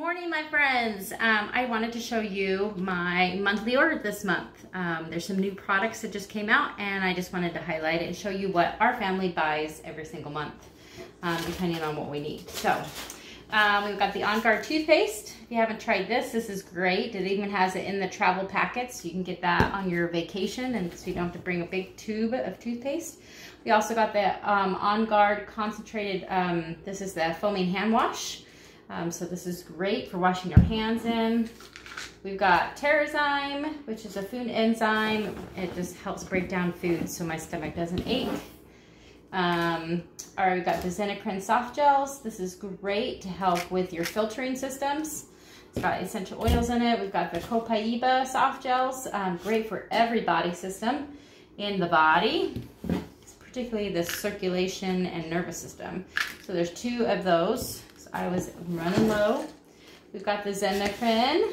Morning, my friends. I wanted to show you my monthly order this month. There's some new products that just came out, and I just wanted to highlight it and show you what our family buys every single month, depending on what we need. So we've got the On Guard toothpaste. If you haven't tried this, this is great. It even has it in the travel packets. You can get that on your vacation, and so you don't have to bring a big tube of toothpaste. We also got the On Guard concentrated, this is the foaming hand wash. So this is great for washing your hands in. We've got Terrazyme, which is a food enzyme. It just helps break down food so my stomach doesn't ache. Alright, we've got the Xenocrine soft gels. This is great to help with your filtering systems. It's got essential oils in it. We've got the Copaiba soft gels, great for every body system in the body, particularly the circulation and nervous system. So there's 2 of those. I was running low. We've got the Xenocrine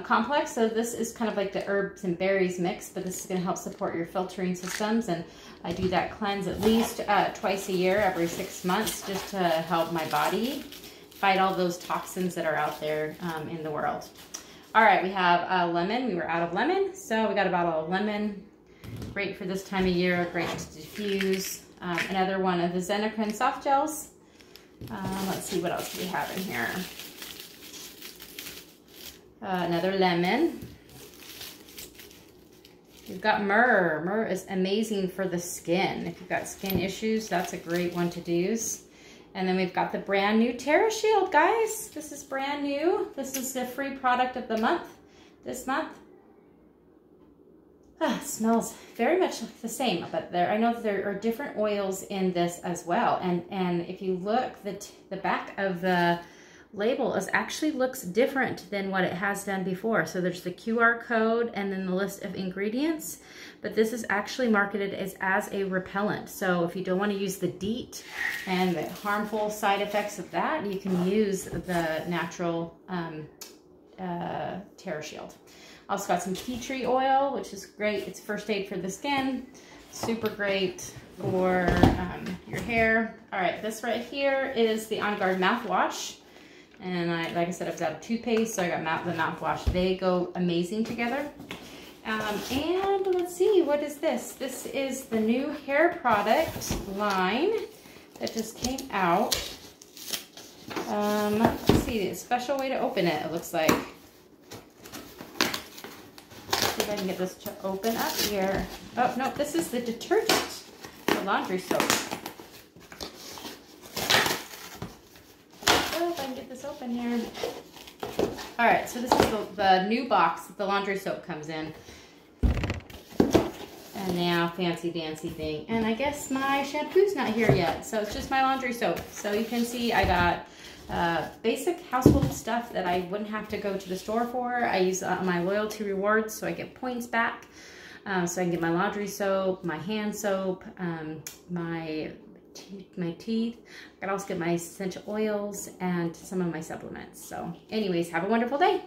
complex. So this is kind of like the herbs and berries mix, but this is going to help support your filtering systems. And I do that cleanse at least twice a year, every 6 months, just to help my body fight all those toxins that are out there in the world. All right, we have lemon. We were out of lemon, so we got a bottle of lemon. Great for this time of year, great to diffuse. Another one of the Xenocrine soft gels. Let's see, what else do we have in here? Another lemon. We've got myrrh. Myrrh is amazing for the skin. If you've got skin issues, that's a great one to use. And then we've got the brand new TerraShield, guys. This is brand new. This is the free product of the month, this month. It smells very much the same, but I know there are different oils in this as well. And if you look, the back of the label actually looks different than what it has done before. So there's the QR code and then the list of ingredients, but this is actually marketed as a repellent. So if you don't want to use the DEET and the harmful side effects of that, you can use the natural TerraShield. Also got some tea tree oil, which is great. It's first aid for the skin. Super great for your hair. All right, this right here is the On Guard mouthwash. And like I said, I was out of toothpaste, so I got the mouthwash. They go amazing together. And let's see, what is this? This is the new hair product line that just came out. Let's see, a special way to open it, it looks like. If I can get this to open up here. Oh, no, this is the detergent, the laundry soap. Oh, if I can get this open here. All right, so this is the new box that the laundry soap comes in. And now, fancy dancy thing. And I guess my shampoo's not here yet, so it's just my laundry soap. So you can see I got basic household stuff that I wouldn't have to go to the store for. I use my loyalty rewards, so I get points back. So I can get my laundry soap, my hand soap, my teeth. I can also get my essential oils and some of my supplements. So anyways, have a wonderful day.